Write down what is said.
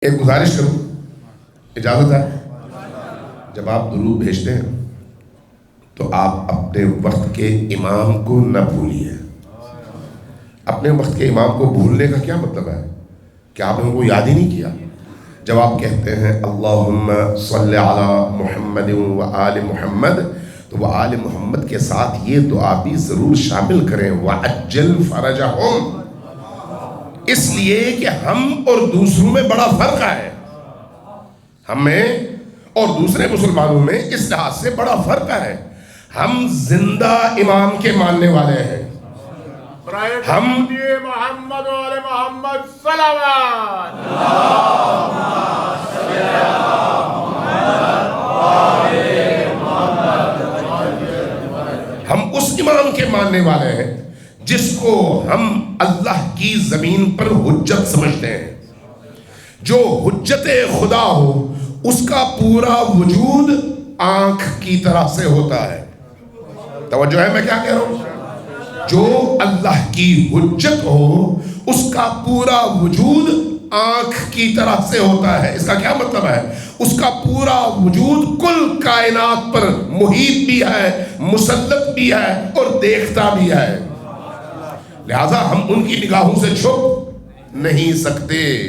ایک گزارش کروں، اجازت ہے؟ جب آپ درود بھیجتے ہیں تو آپ اپنے وقت کے امام کو نہ بھولیے۔ اپنے وقت کے امام کو بھولنے کا کیا مطلب ہے؟ کہ آپ نے ان کو یاد ہی نہیں کیا۔ جب آپ کہتے ہیں اللہم صلی علی محمد و آل محمد، تو وہ آل محمد کے ساتھ یہ دعا بھی ضرور شامل کریں وَعَجِّلْ فَرَجَهُمْ، اس لیے کہ ہم اور دوسروں میں بڑا فرق ہے۔ ہمیں اور دوسرے مسلمانوں میں اس لحاظ سے بڑا فرق ہے۔ ہم زندہ امام کے ماننے والے ہیں۔ ہم محمد و آل محمد صلوات۔ ہم اس امام کے ماننے والے ہیں جس کو ہم اللہ کی زمین پر حجت سمجھتے ہیں۔ جو حجت خدا ہو اس کا پورا وجود آنکھ کی طرح سے ہوتا ہے۔ توجہ ہے میں کیا کہہ رہا ہوں؟ جو اللہ کی حجت ہو اس کا پورا وجود آنکھ کی طرح سے ہوتا ہے۔ اس کا کیا مطلب ہے؟ اس کا پورا وجود کل کائنات پر محیط بھی ہے، مسلط بھی ہے اور دیکھتا بھی ہے۔ لہذا ہم ان کی نگاہوں سے چھپ نہیں سکتے۔